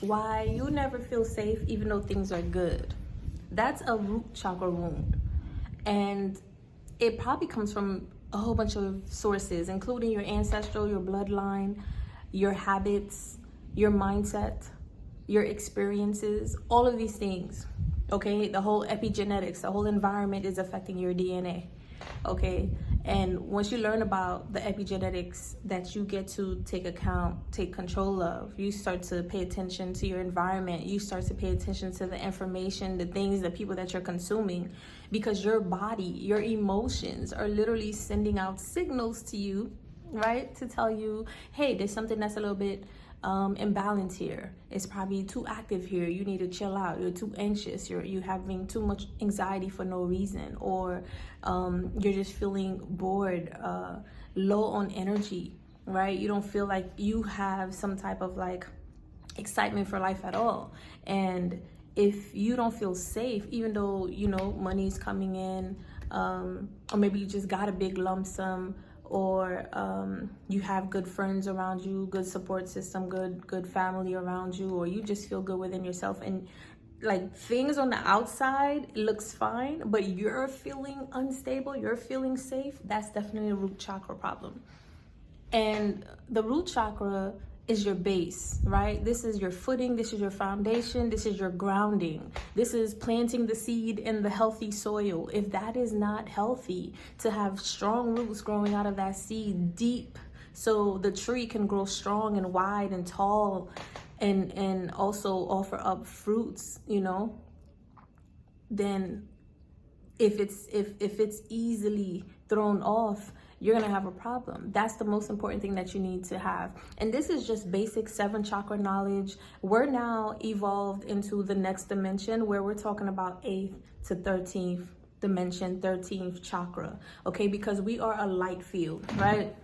why you never feel safe even though things are good. That's a root chakra wound. And it probably comes from a whole bunch of sources, including your ancestral, your bloodline, your habits, your mindset, your experiences, all of these things. Okay, the whole epigenetics, the whole environment is affecting your DNA. Okay, and once you learn about the epigenetics that you get to take control of, you start to pay attention to your environment, you start to pay attention to the information, the things, the people that you're consuming, because your body, your emotions are literally sending out signals to you, right, to tell you, hey, there's something that's a little bit imbalance here. It's probably too active here. You need to chill out. You're too anxious. You're having too much anxiety for no reason, or you're just feeling bored, low on energy, right? You don't feel like you have some type of like excitement for life at all. And if you don't feel safe, even though you know money's coming in, or maybe you just got a big lump sum, or you have good friends around you, good support system, good family around you, or you just feel good within yourself, and like things on the outside looks fine, but you're feeling unstable, you're feeling safe, that's definitely a root chakra problem. And the root chakra is your base, right? This is your footing, this is your foundation, this is your grounding. This is planting the seed in the healthy soil. If that is not healthy, to have strong roots growing out of that seed deep, so the tree can grow strong and wide and tall, and also offer up fruits, you know, then if it's easily thrown off, you're gonna have a problem. That's the most important thing that you need to have. And this is just basic 7 chakra knowledge. We're now evolved into the next dimension where we're talking about 8th to 13th dimension, 13th chakra, okay? Because we are a light field, right?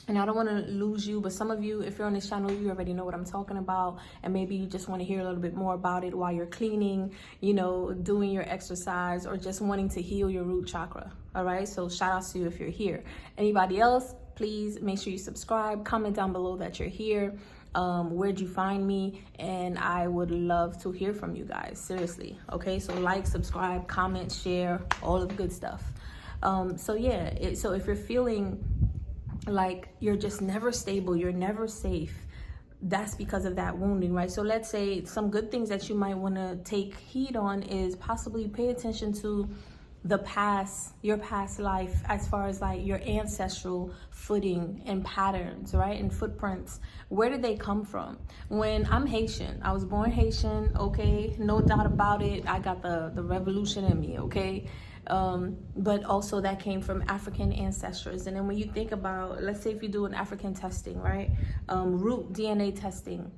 And I don't want to lose you, but some of you, if you're on this channel, you already know what I'm talking about, and maybe you just want to hear a little bit more about it while you're cleaning, you know, doing your exercise, or just wanting to heal your root chakra. All right, so shout out to you if you're here. Anybody else, please make sure you subscribe, comment down below that you're here. Where'd you find me? And I would love to hear from you guys, seriously. Okay, so like, subscribe, comment, share, all of the good stuff. So yeah, so if you're feeling like you're just never stable, you're never safe, that's because of that wounding, right? So let's say some good things that you might want to take heed on is possibly pay attention to the past, your past life, as far as like your ancestral footing and patterns, right? And footprints. Where did they come from? When I'm Haitian, I was born Haitian, okay, no doubt about it. I got the revolution in me, okay? But also that came from African ancestors. And then when you think about, let's say if you do an African testing, right? Root DNA testing,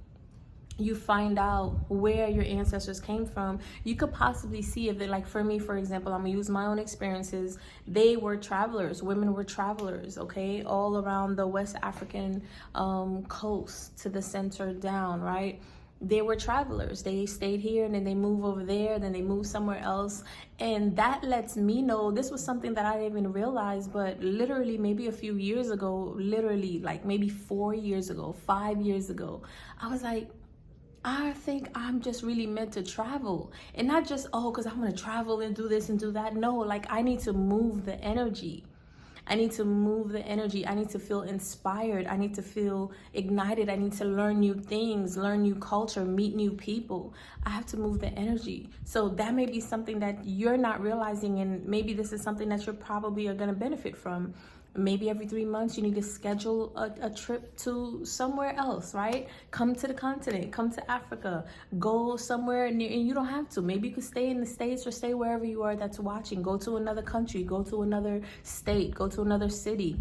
you find out where your ancestors came from. You could possibly see if they, like for me, for example, I'm gonna use my own experiences. They were travelers, women were travelers, okay? All around the West African coast to the center down, right? They were travelers. They stayed here and then they move over there, then they move somewhere else. And that lets me know, this was something that I didn't even realize, but literally maybe a few years ago, literally like maybe 4 years ago, 5 years ago, I was like, I think I'm just really meant to travel. And not just, oh, because I'm going to travel and do this and do that. No, like I need to move the energy. I need to move the energy. I need to feel inspired. I need to feel ignited. I need to learn new things, learn new culture, meet new people. I have to move the energy. So that may be something that you're not realizing, and maybe this is something that you're probably are going to benefit from. Maybe every 3 months you need to schedule a trip to somewhere else, right? Come to the continent, come to Africa, go somewhere near, and you don't have to. Maybe you could stay in the States or stay wherever you are that's watching. Go to another country, go to another state, go to another city.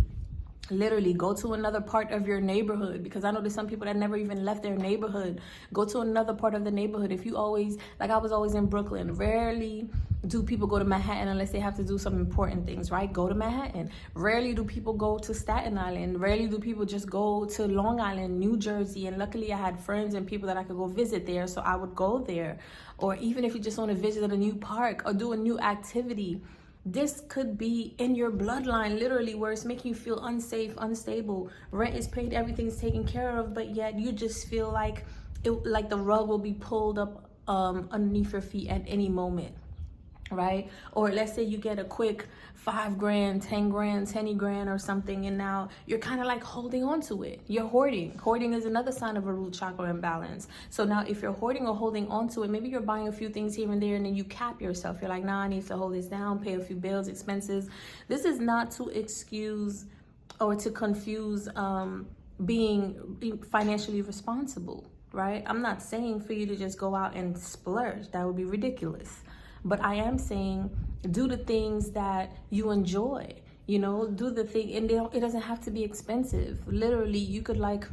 Literally go to another part of your neighborhood, because I know there's some people that never even left their neighborhood. Go to another part of the neighborhood. If you always, like I was always in Brooklyn, rarely do people go to Manhattan unless they have to do some important things, right? Go to Manhattan. Rarely do people go to Staten Island. Rarely do people just go to Long Island, New Jersey. And luckily I had friends and people that I could go visit there, so I would go there. Or even if you just want to visit a new park or do a new activity, this could be in your bloodline, literally, where it's making you feel unsafe, unstable. Rent is paid, everything's taken care of, but yet you just feel like like the rug will be pulled up underneath your feet at any moment, right? Or let's say you get a quick 5 grand, 10 grand, 20 grand or something, and now you're kind of like holding on to it. You're hoarding. Hoarding is another sign of a root chakra imbalance. So now if you're hoarding or holding on to it, maybe you're buying a few things here and there, and then you cap yourself. You're like, nah, I need to hold this down, pay a few bills, expenses. This is not to excuse or to confuse being financially responsible, right? I'm not saying for you to just go out and splurge. That would be ridiculous. But I am saying do the things that you enjoy, you know, do the thing, and it doesn't have to be expensive. Literally, you could like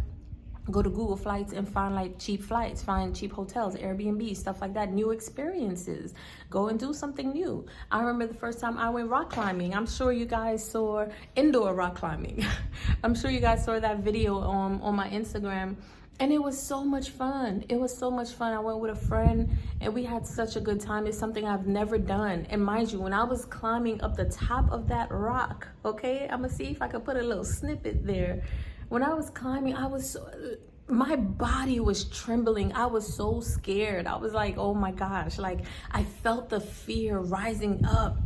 go to Google Flights and find like cheap flights, find cheap hotels, Airbnb, stuff like that, new experiences. Go and do something new. I remember the first time I went rock climbing. I'm sure you guys saw indoor rock climbing. I'm sure you guys saw that video on my Instagram. And it was so much fun. It was so much fun. I went with a friend and we had such a good time. It's something I've never done. And mind you, when I was climbing up the top of that rock, okay, I'm gonna see if I could put a little snippet there. When I was climbing, my body was trembling. I was so scared. I was like, oh my gosh, like I felt the fear rising up.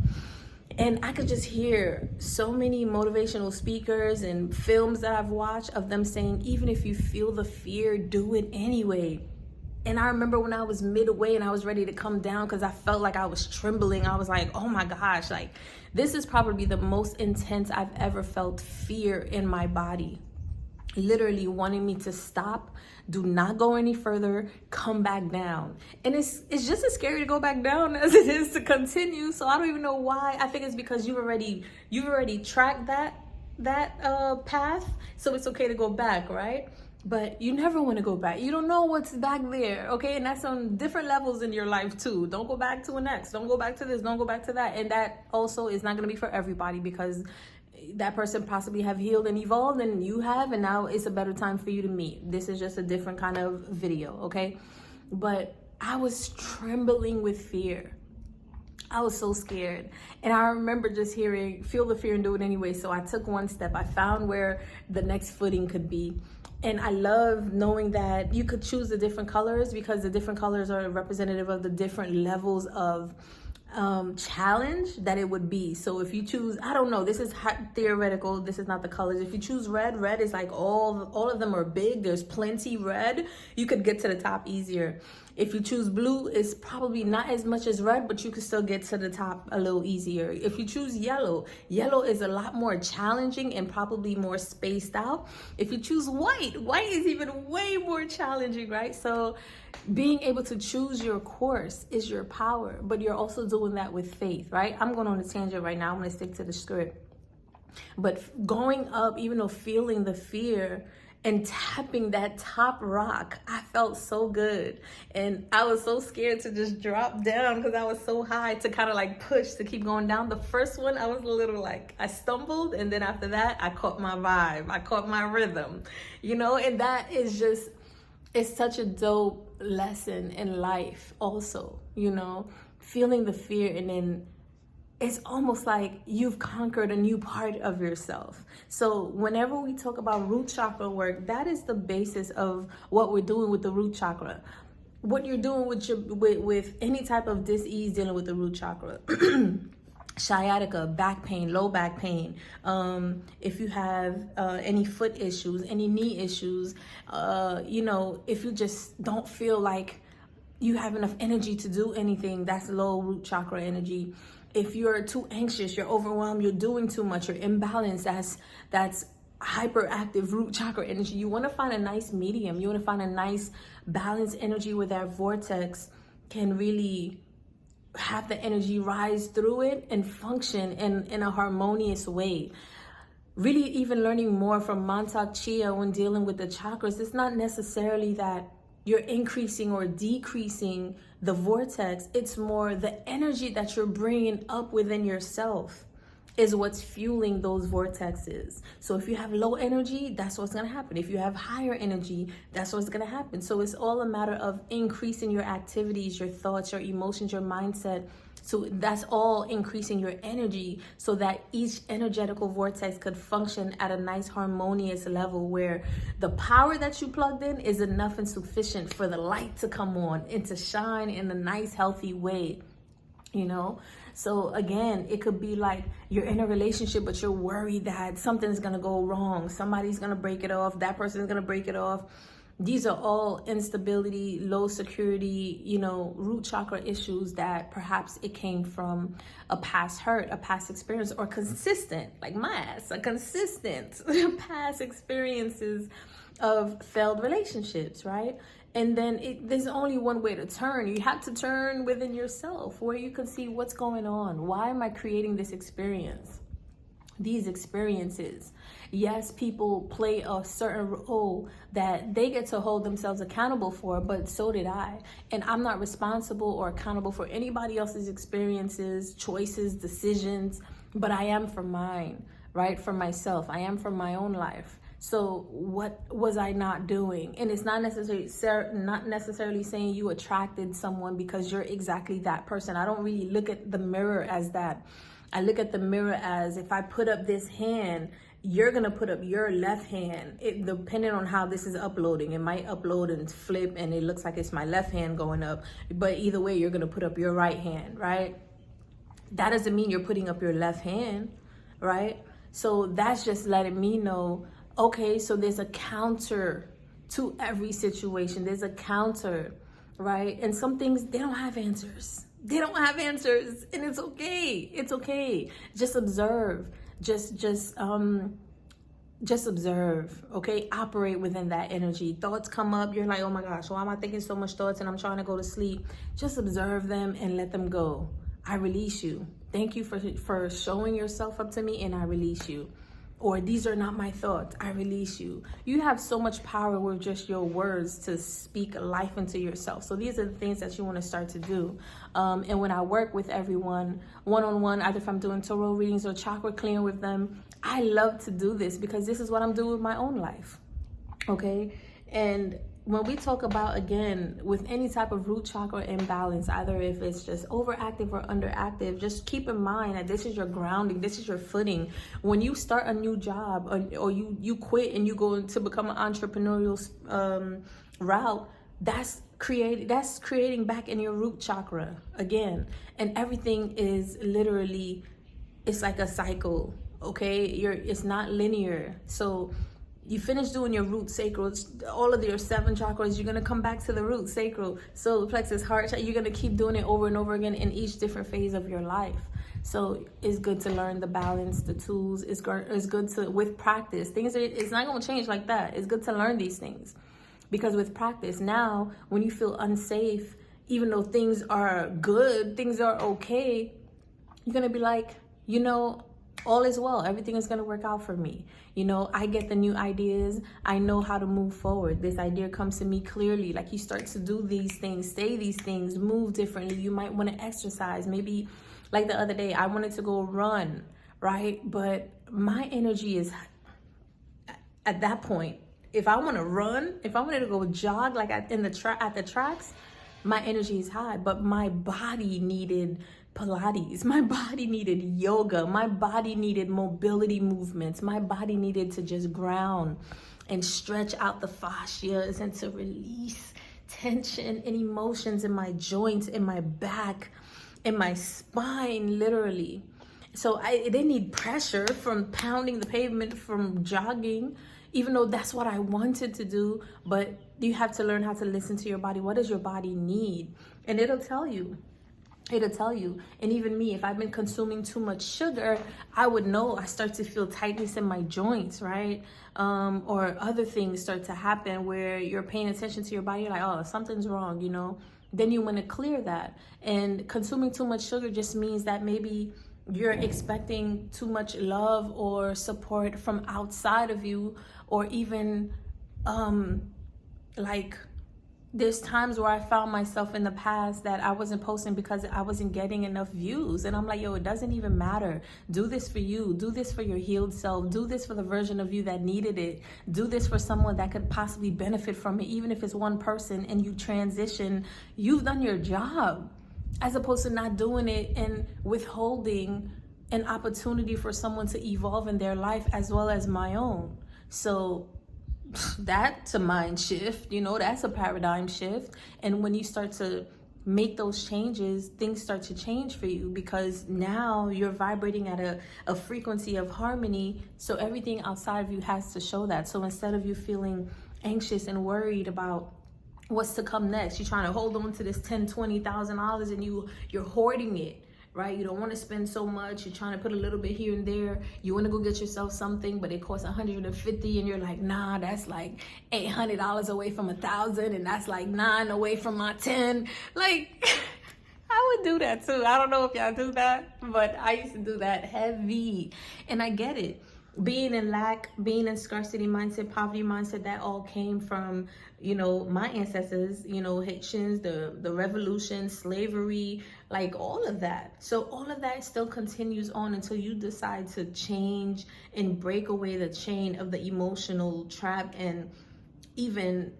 And I could just hear so many motivational speakers and films that I've watched of them saying, even if you feel the fear, do it anyway. And I remember when I was midway and I was ready to come down because I felt like I was trembling. I was like, oh my gosh, like this is probably the most intense I've ever felt fear in my body. Literally wanting me to stop, do not go any further, come back down. And it's just as scary to go back down as it is to continue. So I don't even know why. I think it's because you've already tracked that path, so it's okay to go back, right? But you never want to go back. You don't know what's back there, okay? And that's on different levels in your life too. Don't go back to an ex. Don't go back to this. Don't go back to that. And that also is not going to be for everybody, because that person possibly have healed and evolved and you have, and now it's a better time for you to meet. This is just a different kind of video, okay? But I was trembling with fear. I was so scared. And I remember just hearing, feel the fear and do it anyway. So I took one step. I found where the next footing could be. And I love knowing that you could choose the different colors, because the different colors are representative of the different levels of challenge that it would be. So if you choose, I don't know, this is theoretical, this is not the colors. If you choose red is like all of them are big, there's plenty red, you could get to the top easier. If you choose blue, it's probably not as much as red, but you can still get to the top a little easier. If you choose yellow is a lot more challenging and probably more spaced out. If you choose white is even way more challenging, right? So being able to choose your course is your power, but you're also doing that with faith, right? I'm going on a tangent right now. I'm going to stick to the script. But going up, even though feeling the fear, and tapping that top rock, I felt so good. And I was so scared to just drop down because I was so high, to kind of like push to keep going down. The first one, I was a little like, I stumbled. And then after that, I caught my vibe. I caught my rhythm, you know, and that is just, it's such a dope lesson in life also, you know, feeling the fear, and then it's almost like you've conquered a new part of yourself. So whenever we talk about root chakra work, that is the basis of what we're doing with the root chakra. What you're doing with any type of dis-ease dealing with the root chakra. Sciatica, back pain, low back pain. If you have any foot issues, any knee issues, you know, if you just don't feel like you have enough energy to do anything, that's low root chakra energy. If you're too anxious, you're overwhelmed, you're doing too much, you're imbalanced, that's hyperactive root chakra energy. You want to find a nice medium. You want to find a nice balanced energy where that vortex can really have the energy rise through it and function in a harmonious way. Really even learning more from Mantak Chia when dealing with the chakras, it's not necessarily that you're increasing or decreasing the vortex. It's more the energy that you're bringing up within yourself is what's fueling those vortexes. So if you have low energy, that's what's going to happen. If you have higher energy, that's what's going to happen. So it's all a matter of increasing your activities, your thoughts, your emotions, your mindset So that's all increasing your energy so that each energetical vortex could function at a nice harmonious level where the power that you plugged in is enough and sufficient for the light to come on and to shine in a nice, healthy way, you know? So again, it could be like you're in a relationship, but you're worried that something's gonna go wrong. Somebody's gonna break it off. That person's gonna break it off. These are all instability, low security, you know, root chakra issues that perhaps it came from a past hurt, a past experience, or consistent, like my ass, a consistent past experiences of failed relationships, right? And then there's only one way to turn. You have to turn within yourself where you can see what's going on. Why am I creating this experience? These experiences. Yes, people play a certain role that they get to hold themselves accountable for, but so did I. And I'm not responsible or accountable for anybody else's experiences, choices, decisions, but I am for mine, right? For myself. I am for my own life. So what was I not doing? And it's not necessarily saying you attracted someone because you're exactly that person. I don't really look at the mirror as that. I look at the mirror as if I put up this hand, you're going to put up your left hand. Depending on how this is uploading, it might upload and flip and it looks like it's my left hand going up. But either way, you're going to put up your right hand, right? That doesn't mean you're putting up your left hand, right? So that's just letting me know, okay, so there's a counter to every situation. There's a counter, right? And some things, they don't have answers. They don't have answers, and it's okay. It's okay. Just observe. Just observe, okay? Operate within that energy. Thoughts come up. You're like, oh my gosh, why am I thinking so much thoughts and I'm trying to go to sleep? Just observe them and let them go. I release you. Thank you for showing yourself up to me, and I release you. Or these are not my thoughts, I release you. You have so much power with just your words to speak life into yourself. So these are the things that you want to start to do. And when I work with everyone one-on-one, either if I'm doing tarot readings or chakra clearing with them, I love to do this because this is what I'm doing with my own life, okay? And when we talk about, again, with any type of root chakra imbalance, either if it's just overactive or underactive, just keep in mind that this is your grounding, this is your footing. When you start a new job or you quit and you go to become an entrepreneurial route, that's creating back in your root chakra again. And everything is literally, it's like a cycle, okay? It's not linear. So you finish doing your root sacral, all of your 7 chakras, you're going to come back to the root sacral, solar plexus, heart. You're going to keep doing it over and over again in each different phase of your life. So it's good to learn the balance, the tools. It's good to, with practice, it's not going to change like that. It's good to learn these things because with practice now, when you feel unsafe, even though things are good, things are okay, you're going to be like, you know, all is well. Everything is going to work out for me. You know, I get the new ideas. I know how to move forward. This idea comes to me clearly. Like you start to do these things, say these things, move differently. You might want to exercise. Maybe like the other day, I wanted to go run, right? But my energy is at that point. If I want to run, if I wanted to go jog like at the tracks, my energy is high, but my body needed Pilates, my body needed yoga, my body needed mobility movements, my body needed to just ground and stretch out the fascias and to release tension and emotions in my joints, in my back, in my spine, literally. So I didn't need pressure from pounding the pavement, from jogging, even though that's what I wanted to do. But you have to learn how to listen to your body. What does your body need? And it'll tell you. It'll tell you. And even me, if I've been consuming too much sugar, I would know. I start to feel tightness in my joints, right? Or other things start to happen where you're paying attention to your body. You're like, oh, something's wrong, you know? Then you want to clear that. And consuming too much sugar just means that maybe you're expecting too much love or support from outside of you, or even like there's times where I found myself in the past that I wasn't posting because I wasn't getting enough views. And I'm like, yo, it doesn't even matter. Do this for you. Do this for your healed self. Do this for the version of you that needed it. Do this for someone that could possibly benefit from it. Even if it's one person and you transition, you've done your job. as opposed to not doing it and withholding an opportunity for someone to evolve in their life as well as my own. So that's a mind shift, that's a paradigm shift. And when you start to make those changes, things start to change for you, because now you're vibrating at a frequency of harmony. So everything outside of you has to show that. So instead of you feeling anxious and worried about what's to come next, you're trying to hold on to this $10,000-$20,000 and you're hoarding it, right? You don't want to spend so much. You're trying to put a little bit here and there. You want to go get yourself something, but it costs $150, and you're like, nah, that's like $800 away from $1,000, and that's like $9 away from my 10. Like, I would do that too. I don't know if y'all do that, but I used to do that heavy, and I get it. Being in lack, being in scarcity mindset, poverty mindset, that all came from, my ancestors, Haitians, the revolution, slavery, like all of that. So all of that still continues on until you decide to change and break away the chain of the emotional trap and even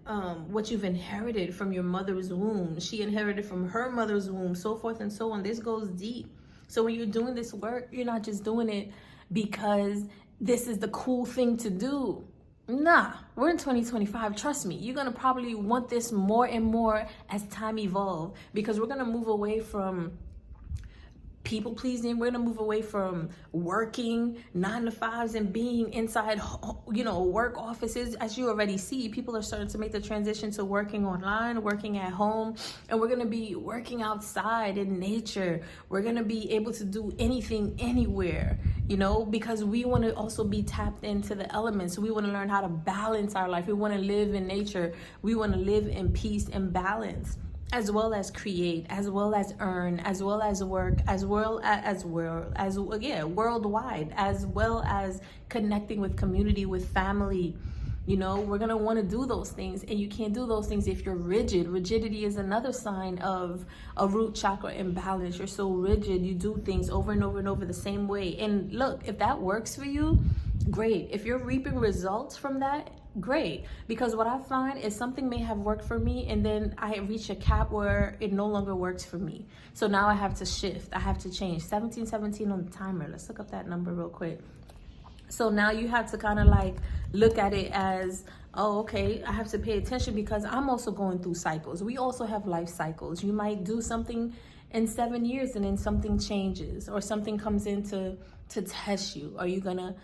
what you've inherited from your mother's womb. She inherited from her mother's womb, so forth and so on. This goes deep. So when you're doing this work, you're not just doing it because this is the cool thing to do. Nah, we're in 2025. Trust me, you're going to probably want this more and more as time evolves, because we're going to move away from people pleasing. We're going to move away from working 9 to 5s and being inside, work offices. As you already see, people are starting to make the transition to working online, working at home, and we're going to be working outside in nature. We're going to be able to do anything, anywhere, because we want to also be tapped into the elements. We want to learn how to balance our life. We want to live in nature. We want to live in peace and balance, as well as create, as well as earn, as well as work, worldwide, as well as connecting with community, with family. We're gonna want to do those things, and you can't do those things if you're rigid. Rigidity is another sign of a root chakra imbalance. You're so rigid, you do things over and over and over the same way. And look, if that works for you, great. If you're reaping results from that, great. Because what I find is something may have worked for me, and then I reach a cap where it no longer works for me. So now I have to shift. I have to change. 1717 on the timer. Let's look up that number real quick. So now you have to kind of like look at it as, oh, okay, I have to pay attention because I'm also going through cycles. We also have life cycles. You might do something in 7 years and then something changes, or something comes in to test you. Are you gonna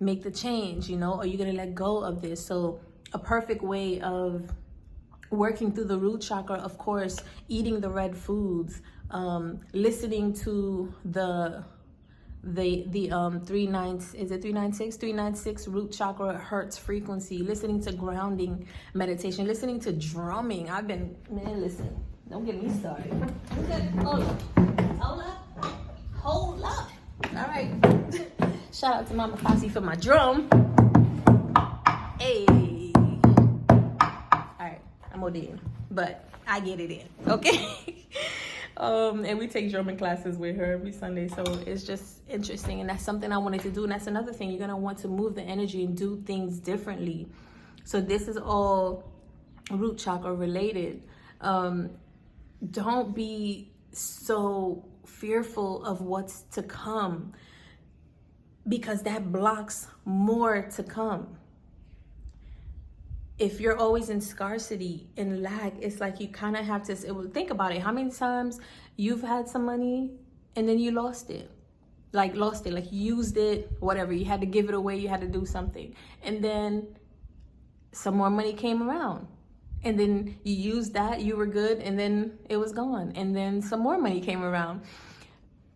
make the change? Are you gonna let go of this? So a perfect way of working through the root chakra, of course, eating the red foods, listening to the 396 root chakra hertz frequency, listening to grounding meditation, listening to drumming. Listen, don't get me started. Okay, hold up. All right. Shout out to Mama Fossey for my drum. Hey. All right, I'm ODing, but I get it in, okay? And we take drumming classes with her every Sunday, so it's just interesting, and that's something I wanted to do. And that's another thing, you're gonna want to move the energy and do things differently. So this is all root chakra related. Don't be so fearful of what's to come, because that blocks more to come. If you're always in scarcity and lack, it's like you kind of have to think about it. How many times you've had some money and then you lost it? Like used it, whatever. You had to give it away. You had to do something. And then some more money came around. And then you used that, you were good, and then it was gone. And then some more money came around.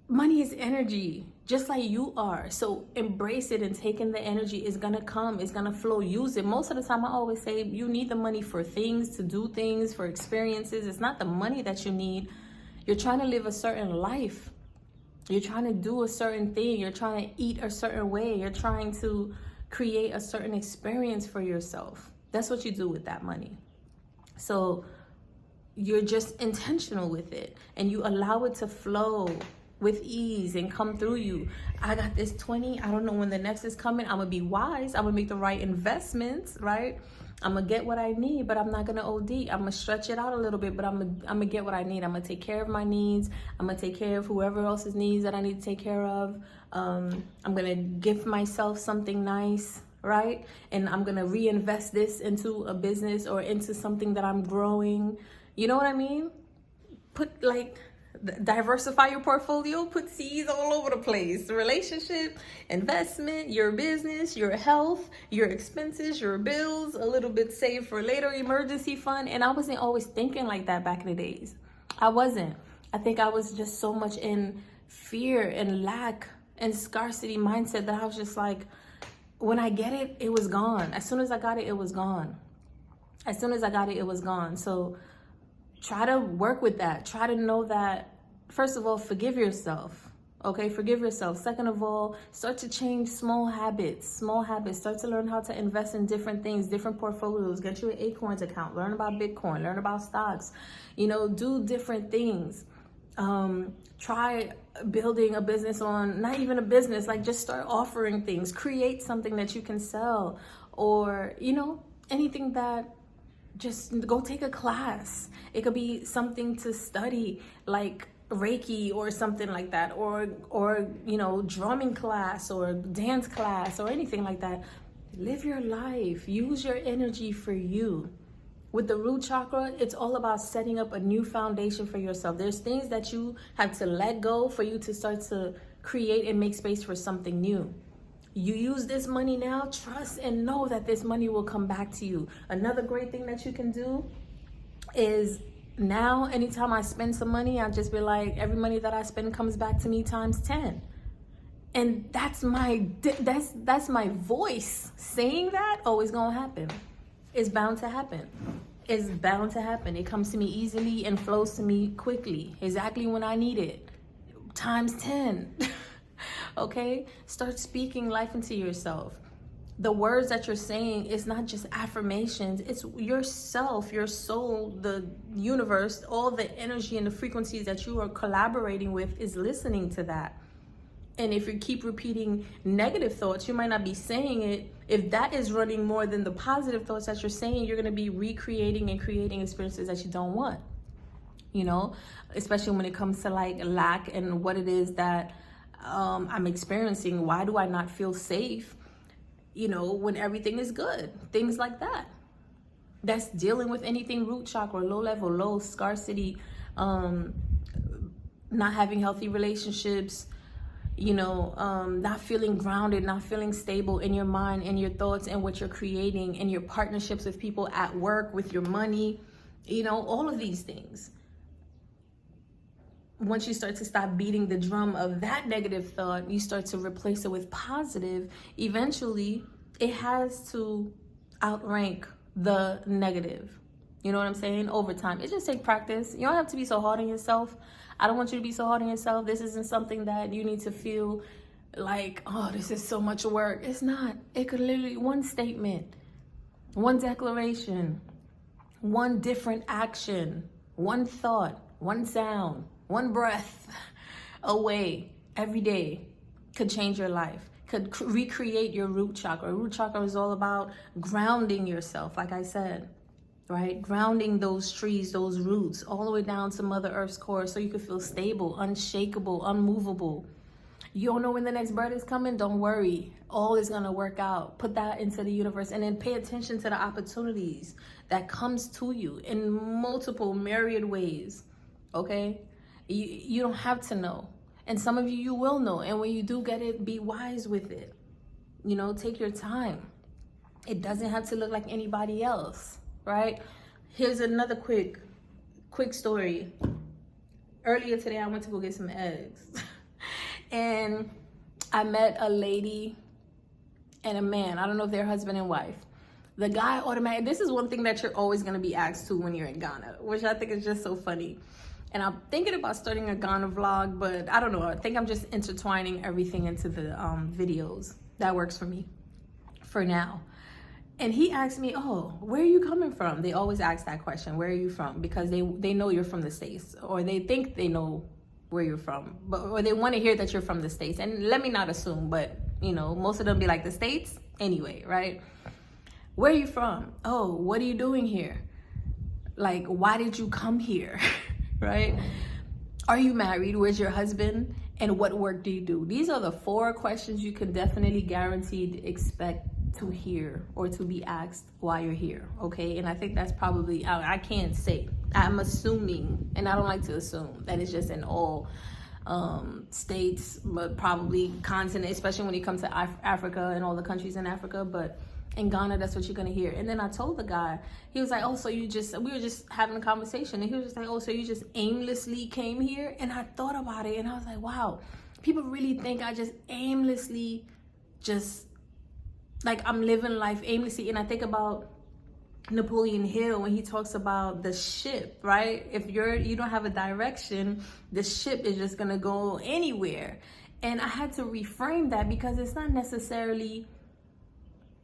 Money is energy, just like you are. So embrace it and take in the energy. It's gonna come, it's gonna flow. Use it. Most of the time I always say you need the money for things, to do things, for experiences. It's not the money that you need. You're trying to live a certain life. You're trying to do a certain thing. You're trying to eat a certain way. You're trying to create a certain experience for yourself. That's what you do with that money. So you're just intentional with it, and you allow it to flow with ease and come through you. I got this 20. I don't know when the next is coming. I'm gonna be wise. I'm gonna make the right investments, right? I'm gonna get what I need, but I'm not gonna OD. I'm gonna stretch it out a little bit, but I'm gonna get what I need. I'm gonna take care of my needs. I'm gonna take care of whoever else's needs that I need to take care of. I'm gonna give myself something nice, right? And I'm gonna reinvest this into a business or into something that I'm growing. You know what I mean? Diversify your portfolio, put seeds all over the place. Relationship, investment, your business, your health, your expenses, your bills, a little bit saved for later, emergency fund. And I wasn't always thinking like that back in the days. I wasn't. I think I was just so much in fear and lack and scarcity mindset that I was just like, when I get it, it was gone. As soon as I got it, it was gone. As soon as I got it, it was gone. So try to work with that. Try to know that, first of all, forgive yourself. Okay, forgive yourself. Second of all, start to change small habits. Start to learn how to invest in different things, different portfolios. Get you an Acorns account. Learn about Bitcoin. Learn about stocks. You know, do different things. Try building a business on, not even a business, like just start offering things. Create something that you can sell, or, you know, anything that, just go take a class. It could be something to study, like Reiki or something like that, or you know, drumming class or dance class or anything like that. Live your life. Use your energy for you. With the root chakra, it's all about setting up a new foundation for yourself. There's things that you have to let go for you to start to create and make space for something new. You use this money now, trust and know that this money will come back to you. Another great thing that you can do is, now anytime I spend some money, I just be like, every money that I spend comes back to me times 10. And that's my voice saying that. Oh, it's gonna happen. It's bound to happen. It's bound to happen. It comes to me easily and flows to me quickly, exactly when I need it, times 10. Okay, start speaking life into yourself. The words that you're saying is not just affirmations, it's yourself, your soul, the universe, all the energy and the frequencies that you are collaborating with is listening to that. And if you keep repeating negative thoughts, you might not be saying it. If that is running more than the positive thoughts that you're saying, you're going to be recreating and creating experiences that you don't want. You know, especially when it comes to like lack and what it is that I'm experiencing. Why do I not feel safe, you know, when everything is good? Things like that. That's dealing with anything root chakra, low level, low scarcity, not having healthy relationships, you know, not feeling grounded, not feeling stable in your mind and your thoughts and what you're creating, in your partnerships with people at work, with your money, you know, all of these things. Once you start to stop beating the drum of that negative thought, you start to replace it with positive. Eventually, it has to outrank the negative. You know what I'm saying? Over time. It just takes practice. You don't have to be so hard on yourself. I don't want you to be so hard on yourself. This isn't something that you need to feel like, oh, this is so much work. It's not. It could literally, one statement, one declaration, one different action, one thought, one sound, one breath away every day could change your life, could recreate your root chakra. Root chakra is all about grounding yourself, like I said, right? Grounding those trees, those roots, all the way down to Mother Earth's core so you can feel stable, unshakable, unmovable. You don't know when the next bird is coming? Don't worry. All is going to work out. Put that into the universe and then pay attention to the opportunities that comes to you in multiple myriad ways, okay? You don't have to know. And some of you will know. And when you do get it, be wise with it. You know, take your time. It doesn't have to look like anybody else, right? Here's another quick story. Earlier today, I went to go get some eggs. And I met a lady and a man. I don't know if they're husband and wife. The guy automatically, this is one thing that you're always going to be asked to when you're in Ghana, which I think is just so funny. And I'm thinking about starting a Ghana vlog, but I don't know. I think I'm just intertwining everything into the videos. That works for me for now. And he asked me, oh, where are you coming from? They always ask that question, where are you from? Because they know you're from the States, or they think they know where you're from, or they want to hear that you're from the States. And let me not assume, but you know, most of them be like, the States anyway, right? Where are you from? Oh, what are you doing here? Like, why did you come here? Right? Are you married? Where's your husband? And what work do you do? These are the 4 questions you can definitely guaranteed expect to hear or to be asked while you're here, okay? And I think that's probably, I can't say, I'm assuming, and I don't like to assume, that it's just in all states, but probably continent, especially when it comes to Africa and all the countries in Africa, but in Ghana, that's what you're gonna hear. And then I told the guy, he was like, oh, so we were just having a conversation, and he was just like, oh, so you just aimlessly came here? And I thought about it, and I was like, wow, people really think I just aimlessly, just like I'm living life aimlessly. And I think about Napoleon Hill when he talks about the ship, right? If you don't have a direction, the ship is just gonna go anywhere. And I had to reframe that, because it's not necessarily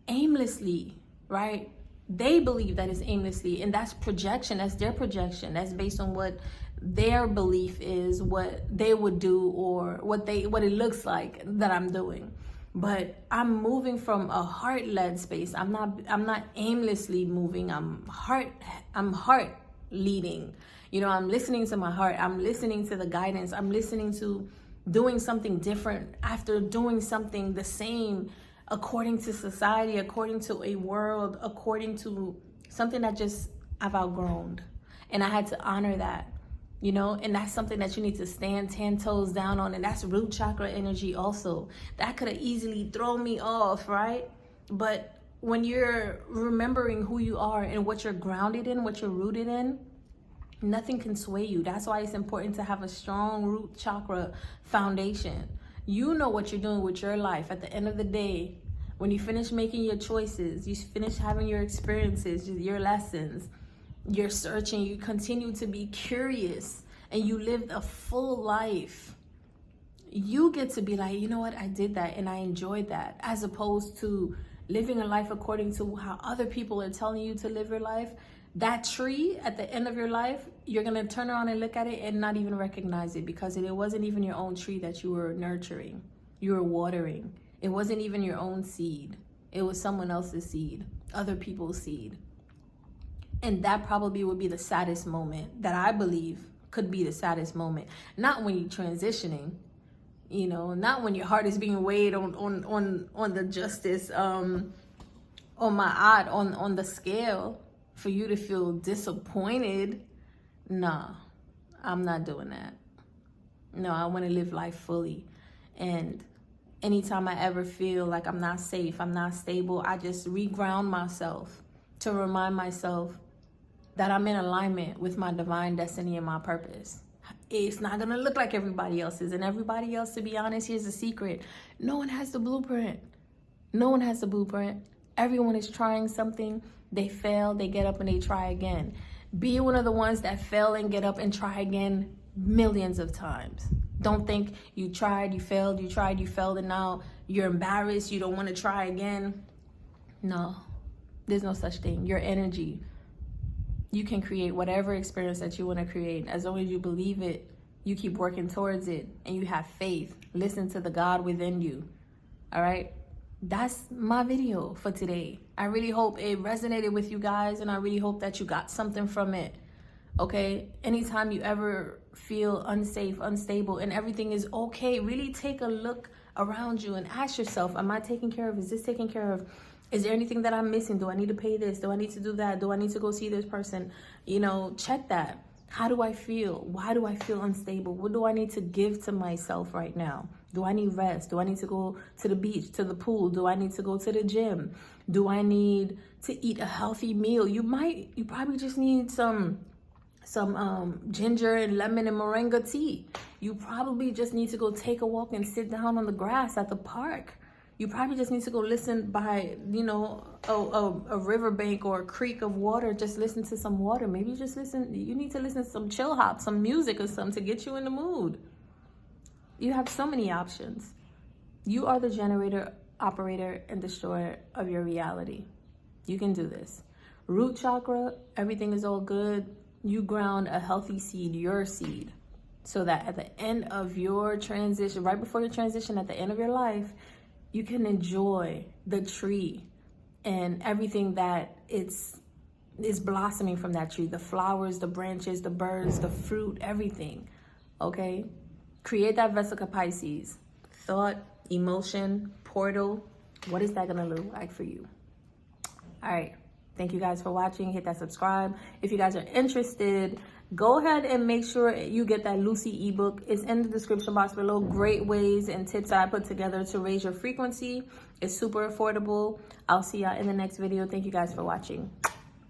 aimlessly, right? They believe that it's aimlessly, and that's projection. That's their projection. That's based on what their belief is, what they would do, or what it looks like that I'm doing. But I'm moving from a heart-led space. I'm not aimlessly moving. I'm heart leading. You know, I'm listening to my heart. I'm listening to the guidance. I'm listening to doing something different after doing something the same, according to society, according to a world, according to something that just I've outgrown. And I had to honor that, you know, and that's something that you need to stand 10 toes down on. And that's root chakra energy also. That could have easily thrown me off, right? But when you're remembering who you are and what you're grounded in, what you're rooted in, nothing can sway you. That's why it's important to have a strong root chakra foundation. You know what you're doing with your life. At the end of the day, when you finish making your choices, you finish having your experiences, your lessons, you're searching, you continue to be curious, and you lived a full life, you get to be like, you know what, I did that and I enjoyed that, as opposed to living a life according to how other people are telling you to live your life. That tree at the end of your life, you're gonna turn around and look at it and not even recognize it, because it wasn't even your own tree that you were nurturing, you were watering. It wasn't even your own seed. It was someone else's seed, other people's seed. And that probably would be the saddest moment, that I believe could be the saddest moment. Not when you're transitioning, you know, not when your heart is being weighed on the justice, on the scale, for you to feel disappointed. Nah, I'm not doing that. No, I want to live life fully. And anytime I ever feel like I'm not safe, I'm not stable, I just reground myself to remind myself that I'm in alignment with my divine destiny and my purpose. It's not gonna look like everybody else's. And everybody else, to be honest, here's the secret. No one has the blueprint. No one has the blueprint. Everyone is trying something. They fail, they get up and they try again. Be one of the ones that fail and get up and try again millions of times. Don't think you tried, you failed, you tried, you failed, and now you're embarrassed, you don't want to try again. No, there's no such thing. Your energy, you can create whatever experience that you want to create. As long as you believe it, you keep working towards it, and you have faith. Listen to the God within you. All right? That's my video for today. I really hope it resonated with you guys, and I really hope that you got something from it. Okay? Anytime you ever feel unsafe, unstable, and everything is okay, really take a look around you and ask yourself, am I taken care of? Is this taken care of? Is there anything that I'm missing? Do I need to pay this? Do I need to do that? Do I need to go see this person? You know, check that. How do I feel? Why do I feel unstable? What do I need to give to myself right now? Do I need rest? Do I need to go to the beach, to the pool? Do I need to go to the gym? Do I need to eat a healthy meal? You probably just need some ginger and lemon and moringa tea. You probably just need to go take a walk and sit down on the grass at the park. You probably just need to go listen by, you know, a riverbank or a creek of water. Just listen to some water. Maybe you need to listen to some chill hop, some music or something to get you in the mood. You have so many options. You are the generator, operator, and destroyer of your reality. You can do this. Root chakra, everything is all good. You ground a healthy seed, your seed, so that at the end of your transition, right before your transition, at the end of your life, you can enjoy the tree and everything that is blossoming from that tree, the flowers, the branches, the birds, the fruit, everything. Okay, create that Vesica Pisces. Thought, emotion, portal. What is that gonna look like for you? All right, thank you guys for watching. Hit that subscribe. If you guys are interested, go ahead and make sure you get that Lucy ebook. It's in the description box below. Great ways and tips that I put together to raise your frequency. It's super affordable. I'll see y'all in the next video. Thank you guys for watching.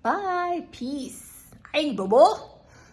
Bye. Peace. Hey, boo-boo.